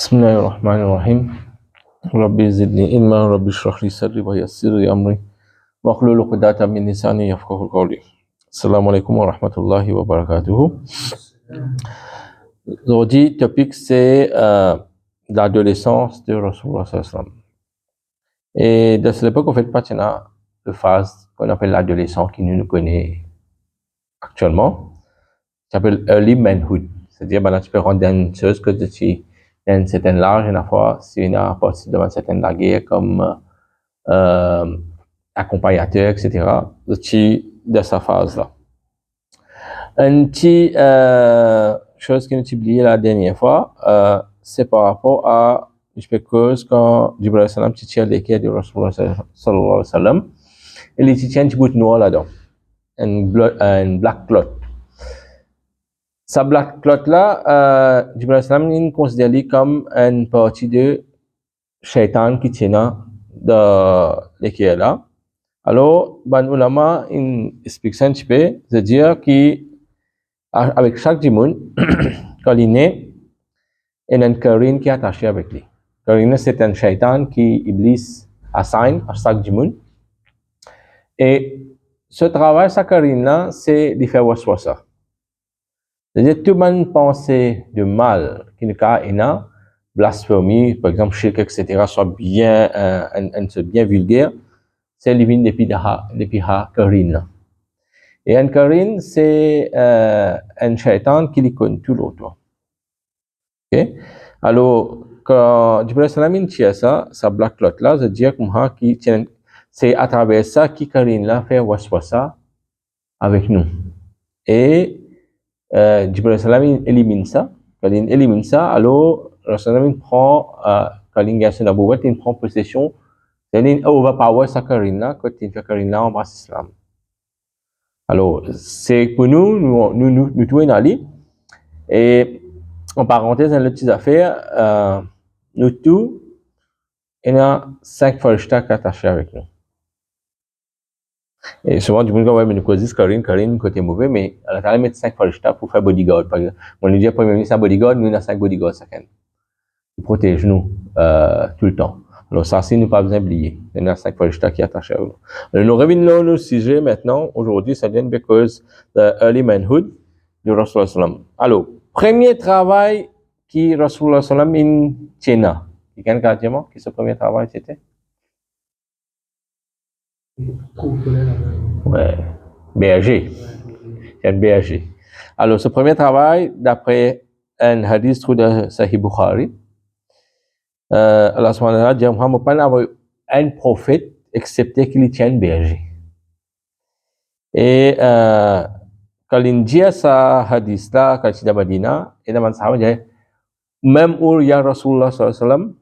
بسم الله الرحمن الرحيم ربي زدني علما ربي اشرح لي صدري ويسر لي أمري واحلل عقدة من لساني يفقهوا قولي. Assalamu alaikum wa rahmatullahi wa barakatuh. Aujourd'hui, le topic c'est l'adolescence de Rasulullah sallallahu alayhi wa sallam. Et de cette époque, en fait, pas de phase qu'on appelle l'adolescent qui nous connaît actuellement. Ça s'appelle early manhood. C'est-à-dire, tu peux rendre une chose que tu as un certain âge, une fois, c'est une partie de certaine guerre comme accompagnateur, etc. De sa phase-là. Une petite chose que nous avons oublié la dernière fois, c'est par rapport à, je peux cause quand Jibril sallam tient l'équerre de Rasulullah sallallahu alayhi wa sallam, et il tient un petit bout de noir là-dedans, un black cloth. Sa black cloth là, Jibril sallam il considère comme une partie de shaitan qui tient de l'équerre là. Alors, ban ulama il explique ça un petit peu, c'est-à-dire qu'avec chaque djimoun, quand il est né, il y a une karine qui est attachée avec lui. Karine, c'est un shaitan qui Iblis assigne à chaque djimoun. Et ce travail, sa karine là, c'est de faire waswasa. C'est-à-dire, toute bonne pensée de mal qui n'est pas une blasphémie, par exemple, shirk, etc., soit bien, bien vulgaire, c'est l'élimine depuis la karine. Et un karine, c'est un shaitan qui les connaît tout l'autre. Ok? Alors, quand Jibril sallam tient ça, sa black cloth là, c'est-à-dire que c'est à travers ça que karine là fait waswasa avec nous. Et Jibril sallam élimine ça. Quand il élimine ça, alors Rasulullah prend, quand il prend possession, il overpower sa karine là, quand il fait karine là en bas islam. Alors, c'est pour nous tous aller. Et en parenthèse, dans les petites affaires, nous tous, il y a 5 farishtas qui attachés avec nous. Et souvent, du monde quand même nous cause Karine, côté mauvais, mais à la mettre 5 farishtas pour faire bodyguard. Par exemple, on nous dit premier ministre bodyguard, nous on a 5 bodyguards chacun. Ils protègent nous tout le temps. Alors ça, c'est nous pas besoin d'oublier. Il y a 5 farishtas qui attachés avec nous. Alors, nous revenons au sujet maintenant. Aujourd'hui, ça vient because the early manhood de Rasulullah sallam. Alors, premier travail qui Rasulullah sallam in China. Quelqu'un qui a dit que ce premier travail c'était? Ouais, berger. C'est un berger. Alors, ce premier travail, d'après un hadith de Sahih Bukhari, Allah subhanahu wa ta'ala dit Muhammad pas avoir un prophète excepté qu'il tient un berger. Et quand il dit ça hadith là, quand il est à Madina, il dit même où il y a Rasulullah sallallahu alayhi wa sallam,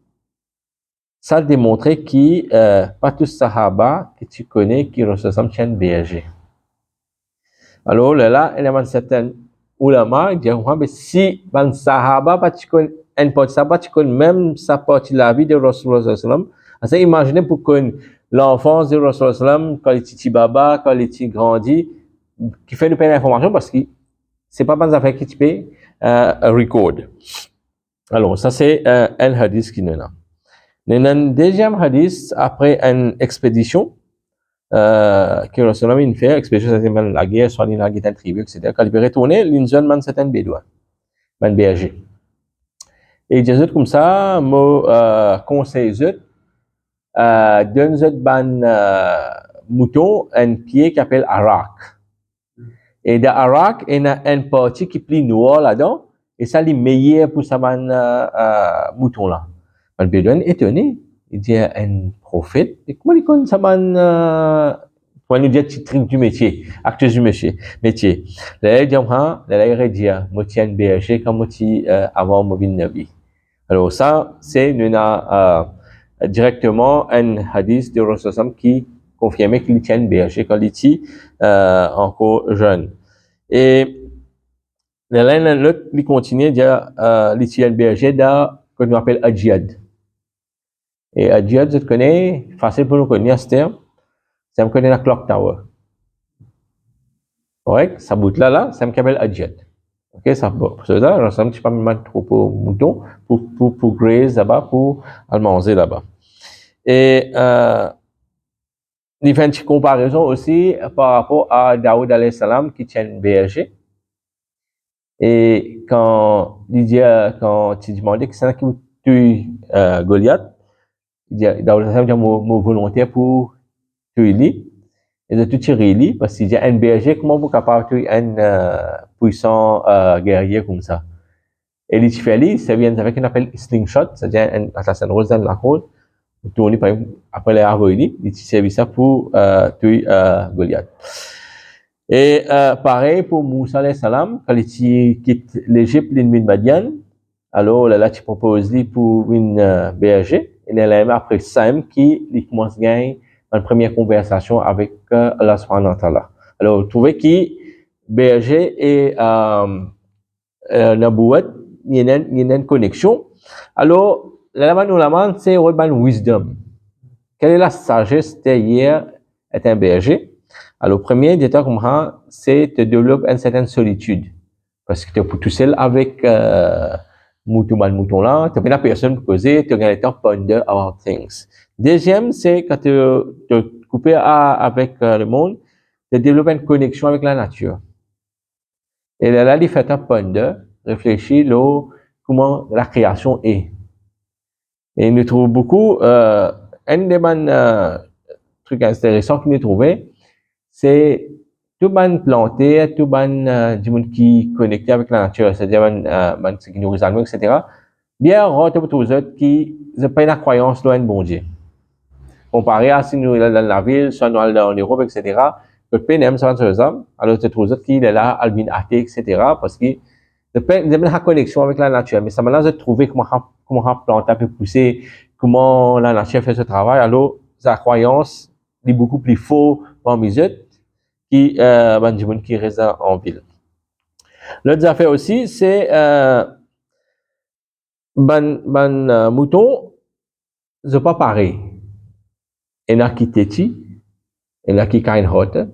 ça démontrait que pas tous sahaba que tu connais qui Rasulullah sallam tient un berger. Alors là, il y a un certain ulama qui dit Muhammad si ban sahaba pas tu connais un partie sahaba tu connais même sa partie la vie de Rasulullah sallallahu alayhi wa sallam. Alors imaginez pour que l'enfance de Rasulullah sallallahu alayhi wa sallam quand il était petit baba, quand il était grandi, qui fait une peine d'information parce que c'est pas des affaires qui tu peux record. Alors, ça c'est un hadith qui nous a. Un deuxième hadith, après une expédition, que Rasulullah fait, expédition, c'était la guerre, soit la guerre tribu, etc. Quand il est retourné, l'une man c'est un bédouin, un berger. Et Jésus comme ça, me conseille donne mouton un pied qui s'appelle arak. Et dans arak, il y a une partie qui plie noir là-dedans, et ça les meilleur pour ça mouton là. Le bédouin est étonné, il dit un prophète, et comment il connaît ça pour nous dire titre du métier, acteur du métier. Là il dit il dit moi tiens berger comme moi avant moi bin nabi. Alors ça c'est directement un hadith de Rasulullah qui confirmait qu'il tient berger quand il était encore jeune. Et l'autre, il continue à dire, il tient berger dans ce qu'on appelle Adjiyad. Et Adjiyad, je connais, facile pour nous connaître ce terme, ça me connaît la clock tower. Correct? Ça bout là, ça me s'appelle Adjiyad. Ok, ça va. Cela, je sais pas mettre trop pour mouton, pour graze là-bas, pour manger là-bas. Et, il fait une comparaison aussi par rapport à Daoud alayhi salam qui tient une berger. Et quand tu demandais que c'est qui tue Goliath, Daoud alayhi salam dit mon volontaire pour tuer lui. Et de tout tirer lui, parce qu'il y a un berger, comment vous capable de tuer un puissant guerrier comme ça? Et les fait ça vient avec ce qu'on appelle slingshot, c'est-à-dire un assassin rose dans la côte, tourner par exemple, après les arrows, il servait ça pour tuer Goliath. Et pareil pour Moussa alayhi salam, quand il quitte l'Égypte, l'ennemi de Madian, alors là, tu proposes lui pour une berger, et là, après Sam qui commence à gagner une première conversation avec Allah subhanahu wa ta'ala. Alors, vous trouvez que berger et Nabouat, il y a une connexion. Alors, là, nous demande, c'est une wisdom. Quelle est la sagesse derrière être un berger? Alors, premier déterminant, c'est de développer une certaine solitude. Parce que tu es tout seul avec mouton là, tu n'as pas personne pour causer, tu as le temps ponder about things. Deuxième, c'est quand tu te coupes avec le monde, de développer une connexion avec la nature. Et là, il fait un ponder, réfléchir comment la création est. Et nous trouvons beaucoup, un des trucs intéressants que nous trouvons, c'est tout ban planté, tout ban du monde qui connecté avec la nature, c'est-à-dire ban qui nourrit les animaux, etc. Bien, on retrouve tous autres qui n'ont pas une croyance dans un bon Dieu. Comparé à si nous sommes dans la ville, soit nous en Europe, etc. Le pays n'aime pas ça, alors tu trouves autres qui est là, albin athée, etc. Parce que ils ont une connexion avec la nature, mais ça m'a l'air de trouver comment planter peut pousser, comment la nature fait ce travail. Alors, sa croyance est beaucoup plus faux dans mes autres qui reste en ville. L'autre affaire aussi, c'est mouton, c'est pas pareil. Il y en a qui téti, il y en a qui kind hearted,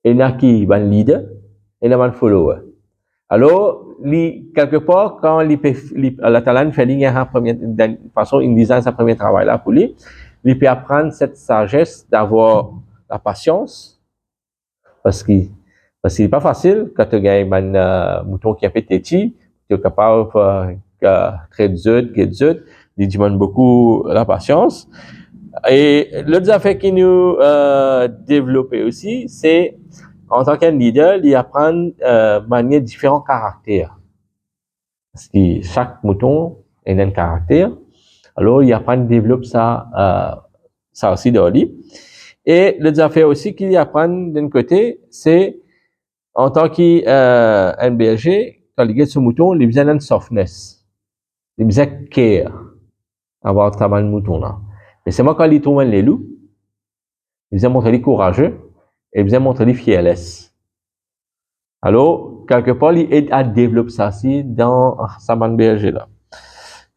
il y en a qui ban leader, il y en a qui follower. Alors, quelque part, quand la talent fait de façon, il design sa première travail là pour lui, il peut apprendre cette sagesse d'avoir la patience, parce qu'il n'est pas facile quand tu gagnes un mouton qui a fait téti, tu es capable de très zut, il demande beaucoup la patience. Et l'autre affaire qui nous développer aussi, c'est en tant qu'un leader, il apprend manier différents caractères. Parce que chaque mouton a un caractère. Alors, il apprend à développer ça aussi dans lui. Et l'autre affaire aussi qu'il apprend d'un côté, c'est en tant qu'un berger, quand il regarde ce mouton, il a besoin d'une softness. Il a besoin de care avoir travaillé le mouton là. Mais c'est moi quand il trouve les loups, il a besoin de montrer courageux et il a besoin de montrer fearless. Alors, quelque part, il aide à développer ça aussi dans sa bande berger là.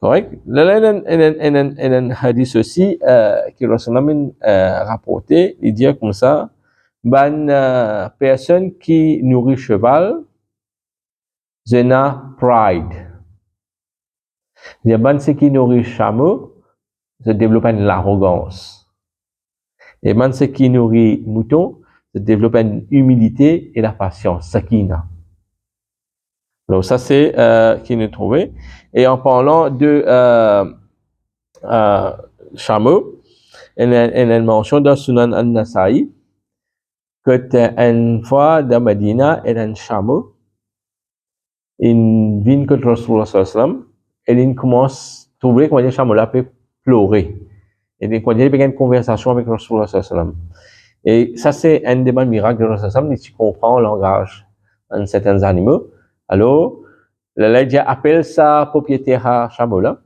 Correct? Là, il y a un hadith aussi qui Rasulallah rapporté, il dit comme ça, personne qui nourrit cheval, zena pride. Il y a ceux qui nourrit chameau, se développe une l'arrogance. Et ceux qui nourrit mouton, se développe une humilité et la patience, sakina. Donc ça c'est qui nous trouvait. Et en parlant de chameau, il y a une mention dans Sunan al-Nasa'i que une fois dans Medina, il y a un chameau, il vient contre Rasulullah sallallahu alayhi wa sallam, et il commence à trouver que le chameau là peut pleurer. Et il y a une conversation avec Rasulullah sallallahu alayhi wa sallam. Et ça c'est un des miracles de Rasulullah sallallahu alayhi wa sallam, si tu comprends le langage de certains animaux. Alors, le lady appelle sa propriétaire à chameau là.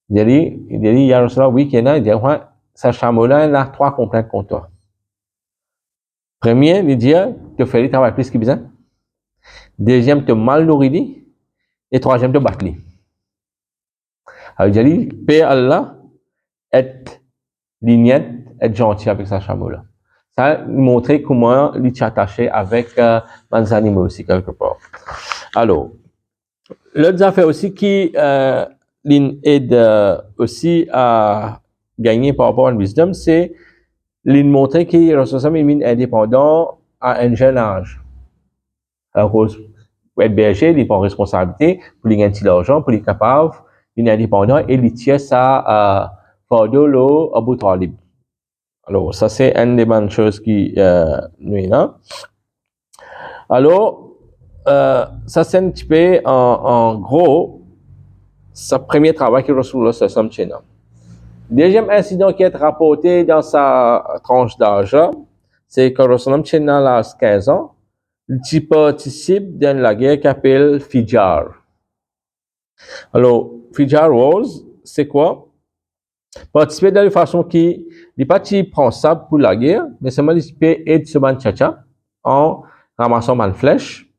Il dit, ya Rasulallah, oui, qu'il y en a, il dit, ouais, sa chameau là, il a 3 complaintes contre toi. Premier, il dit, tu fais le travail plus qu'il besoin. Deuxième, tu mal nourri. Et troisième, tu battu. Alors, il dit, Père Allah, être lignette, être gentil avec sa chameau là. Ça, montrer comment il est attaché avec les animaux aussi, quelque part. Alors, l'autre affaire aussi qui aide aussi à gagner par rapport à une wisdom, c'est montrer que Rasulullah est indépendant à un jeune âge. Alors, pour être berger, il prend responsabilité pour lui gagner de l'argent, pour lui capable, il est indépendant et il tient ça fardeau là à Abu Talib. Alors, ça c'est une des bonnes choses qui nous est là. Alors, ça c'est un petit peu en gros, ce premier travail que Rasulullah sallam fait. Deuxième incident qui est rapporté dans sa tranche d'âge, c'est que Rasulullah sallam à l'âge 15 ans, il participe dans la guerre qui s'appelle Fijar. Alors, Fijar Wars, c'est quoi? Participer de la façon qui n'est pas prend ça pour la guerre, mais seulement il peut aider ce man tchatcha en ramassant une flèche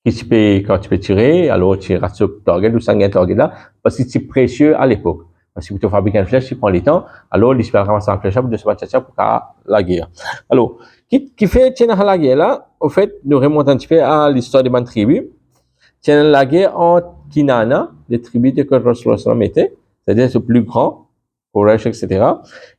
qui peut, quand tu peux tirer, alors tu rates ce target ou ça gagne target là, parce que c'est précieux à l'époque. Parce que pour te fabriquer une flèche, tu prends le temps, alors il peut ramasser une flèche pour de ce man tchatcha pour la guerre. Alors, qui fait tiens la guerre là, au fait, nous remontons un petit peu à l'histoire de man tribu. Tiens la guerre entre Kinana, les tribus de Rasulullah était, c'est-à-dire le plus grand, Quraysh, etc.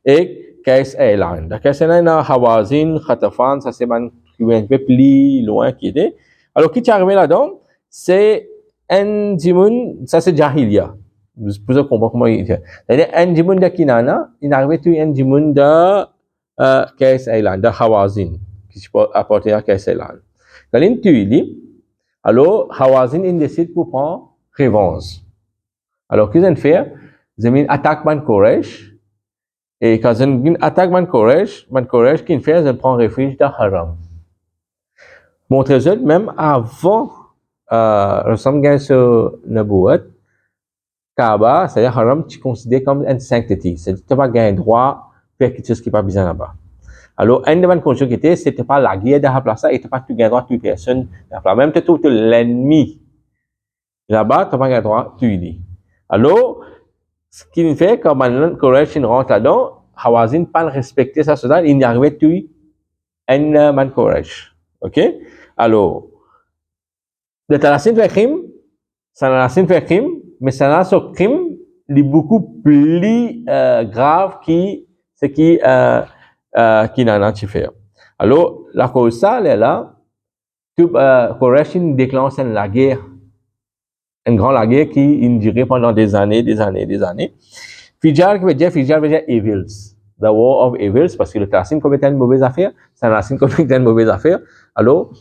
Et Qais Airline. La Qais Airline a Hawazin, Khatafan, ça c'est un tribu un peu plus loin qui était. Alors, qui est arrivé là-dedans, c'est un Jimoun, ça c'est Jahiliya. Vous pouvez comprendre comment il est. C'est-à-dire, un Jimoun de Kinana, il est arrivé tout un Jimoun de Qais Airline, de Hawazin, qui appartient à Qais Airline. Quand il est alors, Hawazin, il décide pour prendre revanche. Alors, qu'est-ce qu'ils fait? Ils ont attaque Man Quraysh. Et quand ils ont attaque Man Quraysh, qu'est-ce qu'ils fait? Ils prennent refuge dans Haram. Montrez-vous, même avant, Rassam gagne ce Nabouat, Kaaba, c'est-à-dire Haram, tu considères comme une sanctité. C'est-à-dire que tu n'as pas gagné droit de faire quelque chose qui n'est pas besoin là-bas. Alors, une des conditions qui était, c'était pas la guerre de la place, et tu n'as pas tout gagné droit de toute personne de la place. Même tout l'ennemi là-bas, tu n'as pas droit de tuer. Alors, ce qu'il fait, quand maintenant Quraysh rentre là-dedans, Hawazin pas respecter ça, il n'y arrivait tuer un man Quraysh. OK? Alors, le Talassine fait crime, ça n'a fait crime, mais ça n'a ce crime, il est beaucoup plus grave que ce qui n'en a fait. Alors, la cause ça, elle est là, tout Quraysh déclenche la guerre. Une grande guerre qui durait pendant des années. Fijar veut dire evils. The War of Evils, parce que le Tassin commettait une mauvaise affaire, San Racine commettait une mauvaise affaire. Alors,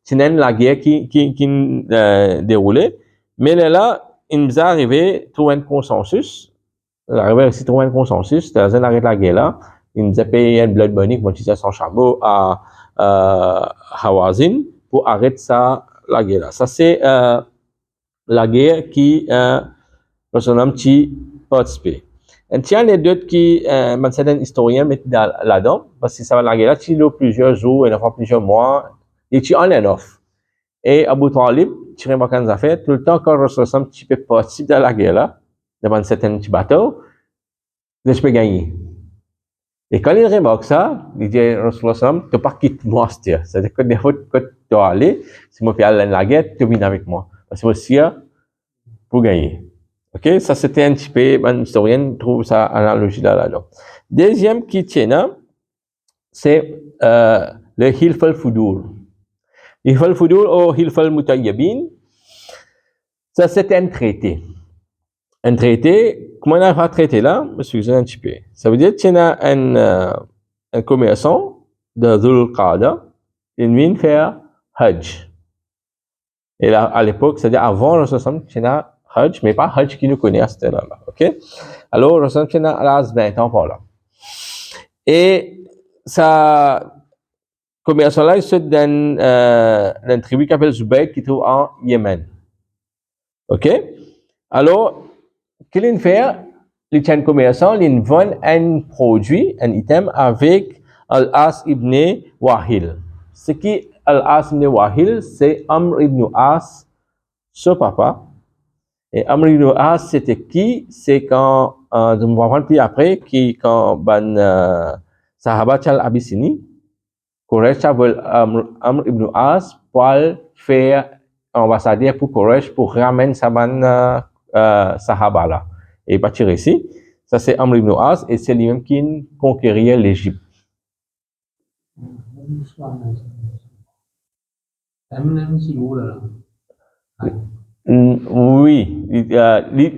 c'est la guerre qui déroulait. Mais là, il nous est arrivé à trouver un consensus. Il est arrivé à trouver un consensus. Dans un arrêt de la guerre là, il nous a payé un blood money, comme on disait, son chameau à Hawazin pour arrêter ça, la guerre là. Ça, c'est la guerre qui personnellement qui participé. Et il y a anecdote qui certains historiens mettent là-dedans parce que ça va la guerre là, il y a plusieurs jours, il y a plusieurs mois, et tu en es off. Et Abu Talib, tu remarques des affaires, tout le temps quand Rasulullah tu peux participer dans la guerre là, devant certains petits bateaux, tu peux gagner. Et quand il remarque ça, il dit Rasulullah, tu pas quitter moi, c'est-à-dire que des fois que tu dois aller, si moi puis aller dans la guerre, tu viens avec moi. Parce que aussi, pour gagner. OK? Ça, c'était un petit peu, un historien trouve ça analogie là-dedans. Deuxième qui tient là, c'est le Hilf al-Fudur. Hilf al-Fudur ou Hilf al-Mutayyabin, ça, c'était un traité. Un traité, comment on a fait traité là? Excusez un petit peu. Ça veut dire qu'il y a un commerçant de Dhul Qada, il vient faire Hajj. Et là, à l'époque, c'est-à-dire avant le 60, il y a Hajj, mais pas Hajj qui nous connaît à cette heure-là. OK? Alors, le 60, il y a 20 ans par là. Et ça, commerçant-là, il se donne une tribu qui s'appelle Zubayt qui trouve en Yémen. OK? Alors, qu'il fait, il tient commerçant, il vend un produit, un item avec Al-As ibn Wahil. Ce qui Al-As ibn Wahil, c'est Amr ibn As, ce papa. Et Amr ibn As, c'était qui? C'est quand, je me rappelle plus après, quand Sahaba al-Abyssini, Quraysh veut Amr ibn As pour faire ambassadeur pour Quraysh pour ramener Saban Sahaba là. Et partir ici. Ça, c'est Amr ibn As et c'est lui-même qui conquérait l'Égypte. Oui,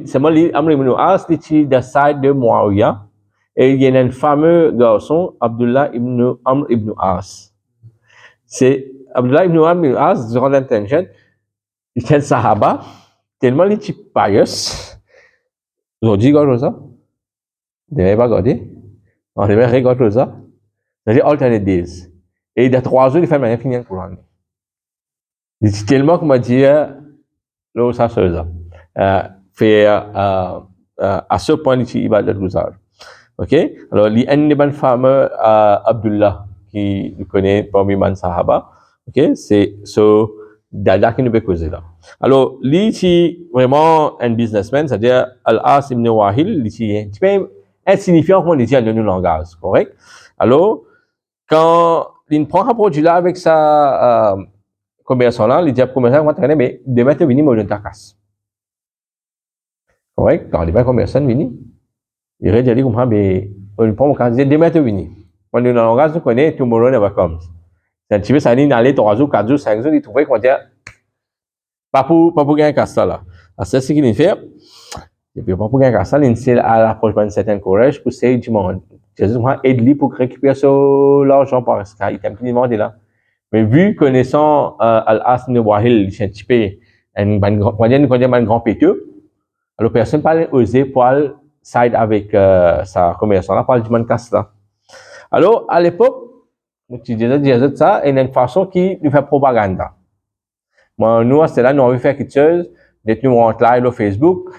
c'est moi, Amr ibn As, qui de side de Muawiyah. Et il y a un fameux garçon, Abdullah ibn Amr ibn As. C'est Abdullah ibn Amr ibn As, durant l'intention, il était Sahaba, tellement il était pious. Aujourd'hui, regarde ça. Vous devez pas regarder. On devait regarder ça. C'est-à-dire alternate days. Et il y a 3 jours, il fait rien finir pour l'année. Il dit tellement qu'on m'a dit, là, ça se fait, à ce point, il va être l'usage. Ok? Alors, il y a un fameux Abdullah qui le connaît parmi les Sahaba. Ok? C'est ce Dada qui nous peut causer là. Alors, lui, c'est vraiment un businessman, c'est-à-dire Al-As ibn Wahil, c'est insignifiant comme on dit dans nos langages, correct? Alors, quand il prend un produit là avec sa commerçant là, il dit à commerçant, mais demain tu viens me donner ta casse. Correct? Quand il va commerçant vient, il dit comme mais on prend mon casse, demain tu viens. Quand dans le langage tu connais, tomorrow never comes. C'est un petit peu ça dit d'aller 3 jours, 4 jours, 5 jours, il trouvait qu'on dit pas pour gagner casse là. C'est ce qu'il fait. Et puis pas pour gagner casse là, il essaie à l'approche de certains courage pour essayer de demander. Jésus aide-lui pour récupérer l'argent parce qu'il t'a demandé là. Mais vu connaissant Al-As ibn Wahil, c'est un petit peu un grand péteux, alors personne n'a osé pour side avec sa commerçant là, pour le demander casse là. Alors à l'époque, tu disais ça, il y a une façon qui nous fait propagande. Moi, nous, c'est là, nous avons fait quelque chose, nous rentrons là sur Facebook,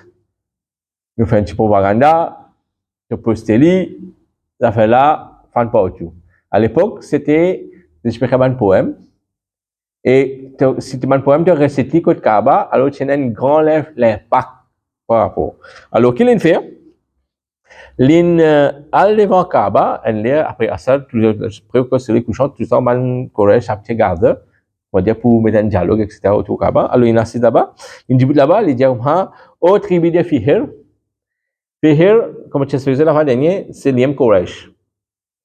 nous faisons une petite propagande, nous postons les, ça fait là, fan partout. À l'époque, c'était, j'expliquais un poème, et si tu as un poème de réciter côté Kaaba, alors tu as un grand l'impact par rapport. Alors, qu'est-ce qu'il fait? L'in al devant Kaaba, après ça, toujours que celui couchant, tout ça, man, Koresh, à petit garde, on va dire pour mettre un dialogue, etc. autour Kaaba. Alors, il assiste là-bas, il dit là-bas, il dit, oh, tribu de Fihir. Fihir, comme tu faisais la fois dernière, c'est l'Iem Koresh.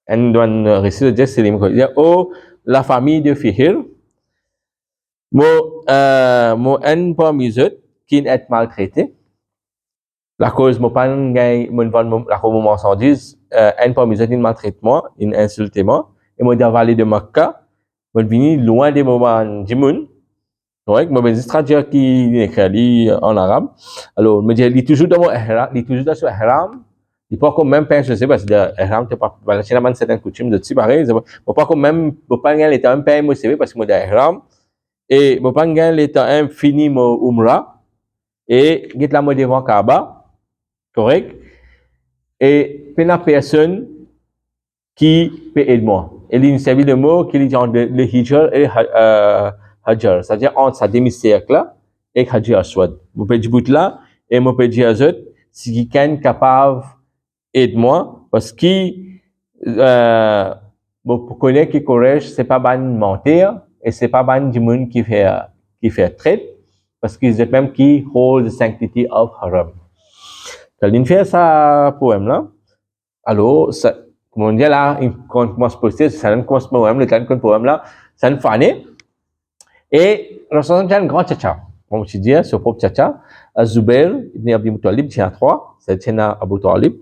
Un récit de dire, c'est l'Iem Koresh. Il dit, oh, la famille de Fihir, mon un parmi eux qui est maltraité. La cause, mon pas la cause marchandise, un parmi eux, il maltraite moi, il insulte moi, et moi d'avaler de Makkah, moi venir loin des moments du monde. Ouais, moi ben traduire qui écrit en arabe. Alors, me dit, il est toujours dans mon ihram, il est toujours dans son ihram. Il pas comme même pas, je sais pas, c'est ihram, c'est pas, voilà, c'est la certaine coutume de petit pareil, c'est pas comme même, pas gagner l'état même pas, moi c'est parce que moi d'ihram. Et mon pangan l'état infini mo umrah et get la mo devant Kaaba, correct? Et puis la personne qui peut aider moi. Elle a servi de mot qui dit entre le hijr et hajar, c'est-à-dire entre sa demi-cercle là et hajar aswad. Vous pouvez dire là et vous pouvez dire à eux si quelqu'un est capable d'aider moi parce que vous connaissez que Quraysh c'est pas ban mentir et c'est pas ban du monde qui fait traite parce qu'ils sont même qui hold the sanctity of haram. Quand il fait ça poème là, alors ça, comme on dit là, quand on commence à poster, ça ne commence poème, le temps qu'on poème là, ça ne fait et Rasulullah a un grand tchatcha. Comme je dis, ce propre tchatcha, Zubair ibn Abi Muttalib, il y a 3, c'est Abu Talib,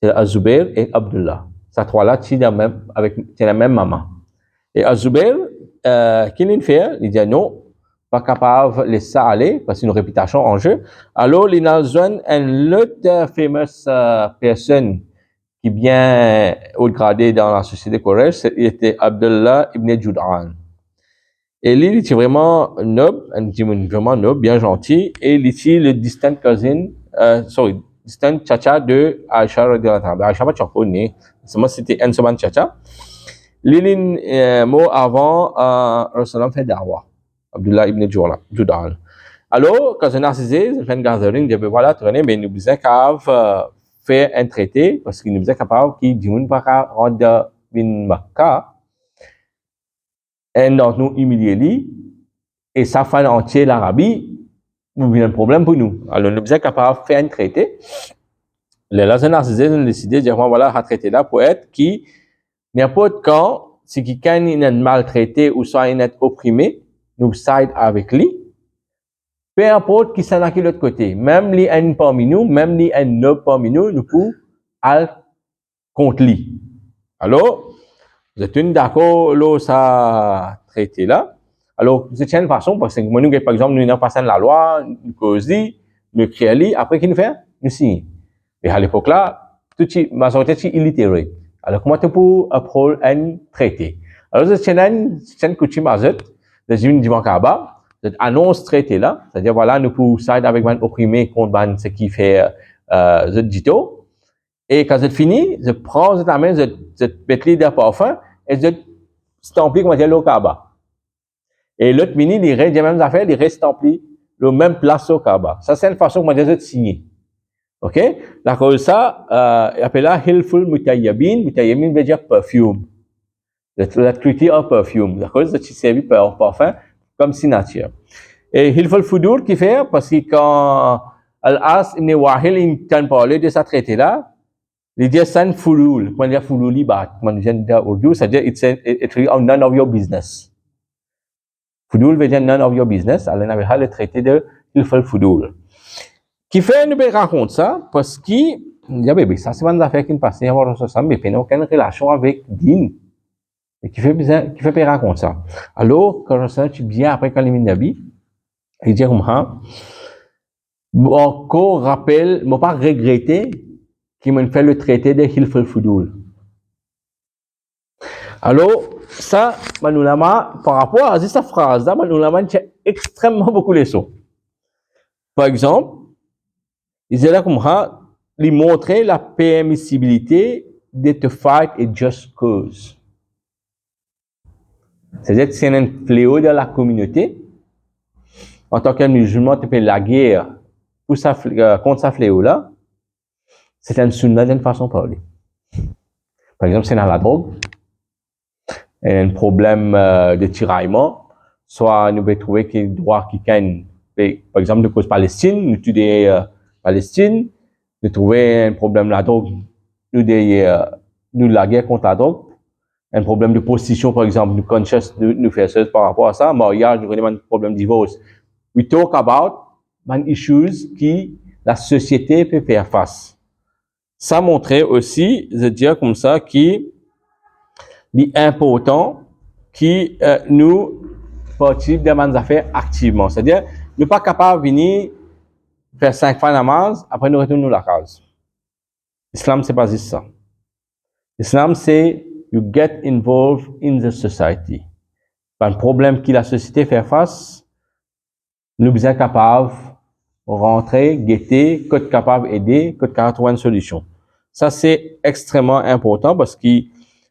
c'est Zubair et Abdullah. Ces 3-là, c'est la même maman. Et Zubair, qu'il fait, il dit non, pas capable de laisser ça aller, parce qu'il y a une réputation en jeu. Alors, il a besoin d'une autre fameuse personne qui est bien haut gradé dans la société coréenne, c'était Abdullah ibn Jud'an. Et lui, il était vraiment noble, vraiment noble, bien gentil, et il était le distant cousin, distant chacha de Aisha radhiyallahu anha. Aisha pas chakoni, c'était un seul chacha. L'île mot avant Rasulullah fait da'wa, Abdullah ibn Jud'an. Alors, quand on a assisté, on fait une gathering, je dis voilà, tourner, mais nous besoin qu'à faire un traité parce qu'il nous besoin capable qui dit nous pas rendre bin Makkah et donc nous humilier lui et ça fait entier l'Arabie, il y a un problème pour nous. Alors, nous sommes capables de faire un traité. Les narcissistes ont décidé de dire, voilà, un traité là pour être qui, n'importe quand, si quelqu'un est maltraité ou soit il est opprimé, nous side avec lui. Peu importe qui s'en a qui l'autre côté. Même les un parmi nous, même les un noble parmi nous, nous pouvons aller contre lui. Alors, vous êtes d'accord, là, ça traité là. Alors, c'est une façon, parce que nous, par exemple, nous avons passé la loi, nous causons, nous créons, après, qu'est-ce nous fait? Nous signons. Et à l'époque là, tout la majorité est illitérée. Alors, comment tu peux apprendre un traité? Alors, c'est une coutume à zut, des unes du Mankaba, cette annonce traité là, c'est-à-dire, voilà, nous pouvons s'aider avec un opprimé contre ce qui fait, zut dito. Et quand c'est fini, je prends cette main, je mets les parfum, et je stampe, comment dire, le Kaaba. Et l'autre mini, il reste les mêmes affaires, il reste stampé le même place au Kaaba. Ça, c'est une façon, comment dire, de signer. OK? La cause ça, appelle là, Hilful Mutayyabin. Mutayyabin veut dire perfume. La critique of perfume. La cause, c'est servi par parfum comme signature. Et Hilful Fudur, qui fait, parce que quand Al-As ibn Wahil, il tient parler de sa traité là, il dit c'est un fulul. Quand il dit fulul, il bat. Quand il dit Urdu, c'est-à-dire, it's none of your business. Fudul veut dire none of your business. Alors, on avait le traité de Hilful Fudul. Qui fait une belle rencontre ça, parce qu'il dit, bébé, ça c'est une affaire qui ne passe pas à ça, mais il n'a aucune relation avec Din. Et qui fait belle rencontre ça. Alors, quand je suis bien après quand il est Nabi, il dit, encore rappelle, m'a pas regretté qu'il m'a fait le traité de Hilful Fudul. Alors, ça, Manoulama, par rapport à cette phrase-là, Manoulama tient extrêmement beaucoup les sons. Par exemple, il disait là comme ça, il montrait la permissibilité de te fight a just cause. C'est-à-dire que c'est un fléau de la communauté. En tant que musulman, tu fais la guerre pour contre ce fléau-là. C'est un sunna d'une façon de parler. Par exemple, c'est dans la drogue, un problème de tiraillement, soit nous pouvons trouver qu'il y a droit qui gagne, par exemple, de cause Palestine, nous tuons des Palestine, nous trouver un problème de la drogue, nous la guerre contre la drogue, un problème de prostitution, par exemple, nous conscious, nous faire ça par rapport à ça, mariage, nous avons un problème de divorce. We talk about man issues qui la société peut faire face. Ça montrait aussi, je dire comme ça, qui est important qui nous participent de nos affaires activement. C'est-à-dire, nous pas capable de venir faire 5 fois namaz, après nous retournons la case. L'islam, c'est pas juste ça. L'islam, c'est you get involved in the society. Un problème que la société fait face, nous sommes capables de rentrer, guetter, qu'être capable d'aider, qu'être capable de trouver une solution. Ça, c'est extrêmement important parce que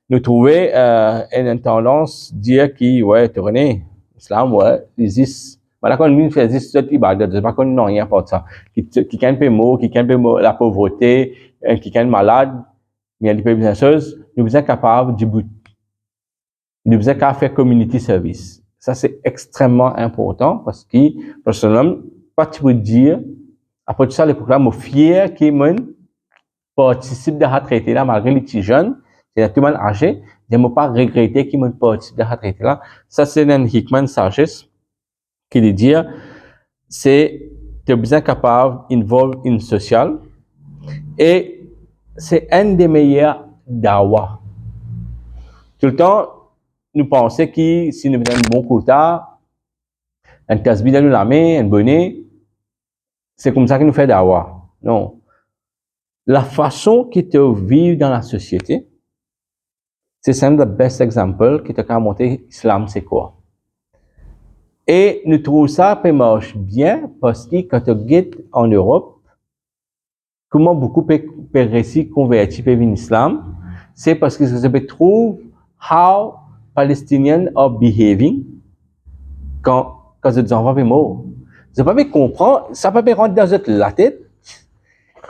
nous trouvons une tendance de dire que, ouais, tu connais, l'islam, ouais, il existe. Voilà, quand nous faisons cette ibadat, c'est pas qu'on n'a rien pour ça. Qui un peu mort, qui un peu la pauvreté, qui est malade, mais il y a des petites choses, nous sommes capables de but. Nous sommes capables de faire community service. Ça, c'est extrêmement important parce que, personnellement, pas tu peux dire, après tout ça, les programmes sont fiers qu'ils participent de la traité là, malgré les petits jeunes, c'est tout le monde âgé, je ne pas regretter qu'ils participent de la traité là. Ça, c'est un hikman sagesse qui veut dire, c'est, tu es bien capable d'involver une sociale et c'est un des meilleurs dawa. Tout le temps, nous pensons que si nous mettons un bon quota, un tasbih dans la main, un bonnet, c'est comme ça que nous fait dawa. Non. La façon que tu vis dans la société, c'est un des best examples qui te peut montrer l'islam c'est quoi. Et nous trouvons ça peut marche bien parce que quand tu guettes en Europe, comment beaucoup peuvent réussir convertir vers l'islam, c'est parce que je peux trouver how Palestinians are behaving quand les enfants sont morts. Je peux pas comprendre, ça peut pas rentrer dans la tête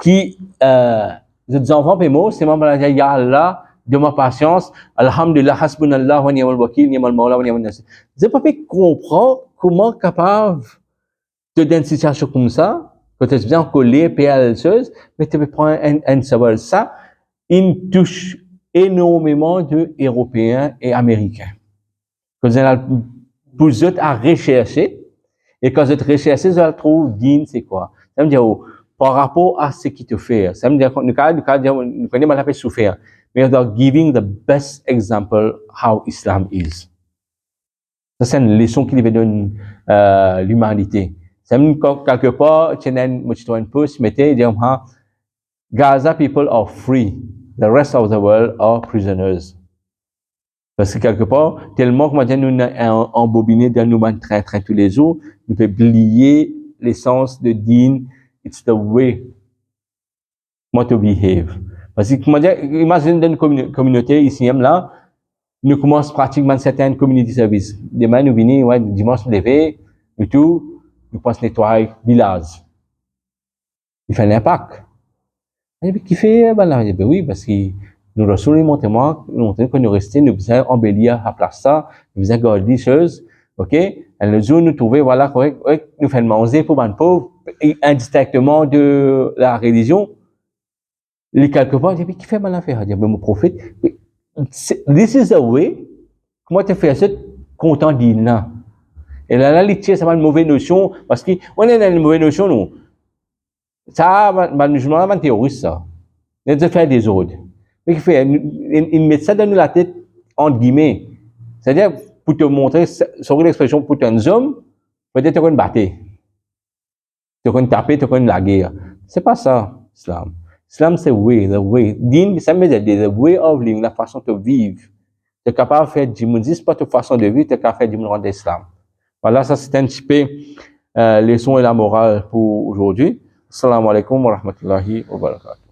qui les enfants sont morts, c'est même la ya Allah de ma patience, alhamdulillah hasbunallah wa ni'mal wakil ni'mal mawla wa ni'mal nasir. Je peux pas comprendre comment capable de dans une situation comme ça, quand tu es bien collé, choses, mais tu peux prendre un savoir ça, il touche énormément d'Européens et Américains. Quand vous avez vous êtes à rechercher, et quand vous êtes recherché, vous allez trouver din c'est quoi. Ça veut dire, par rapport à ce qui te fait, ça veut dire, nous connaissons mal à souffrir, mais we are giving the best example how Islam is. Ça, c'est une leçon qui donne l'humanité. Ça veut dire, quelque part, tu as un post, mettez, dire, Gaza people are free. The rest of the world are prisoners. Parce que quelque part, tellement que maintenant nous sommes embobinés dans nos train tous les jours, nous pouvons oublier l'essence de din. It's the way to behave. Parce que comment dire, imagine dans une communauté ici même là, nous commençons pratiquement certaines community service. Demain nous venons, ouais, dimanche nous lever, et tout, nous passons nettoyer village. Il fait un impact. Et puis qui fait, ben là, ben oui, parce que nous recevons les montements, nous montrons que nous restons, nous faisons embellir à place ça, nous faisons garder des choses, ok? Et le jour nous trouvons, voilà, correct, nous faisons manger pour les pauvres, indistinctement de la religion. Les quelque part, je dis, qui fait mal à faire? Je dis, mais mon prophète, this is the way, comment tu fais ça, content d'il là. Et là, les tiers, ça va une mauvaise notion, parce qu'on est dans une mauvaise notion, nous. Ça, malheureusement, c'est un terroriste, ça. Il de faire des ordres. Mais il met ça dans la tête, entre guillemets. C'est-à-dire, pour te montrer, sur l'expression, pour un homme, peut-être tu vas te battre. Tu vas te taper, tu vas te la guerre. C'est pas ça, l'islam. L'islam, c'est the way. Din, ça veut dire the way of living, la façon de vivre. Tu es capable de faire du monde, c'est pas ta façon de vivre, tu es capable de faire du monde en islam. Voilà, ça c'est un petit peu leçon et la morale pour aujourd'hui. Assalamu alaikum wa rahmatullahi wa barakatuh.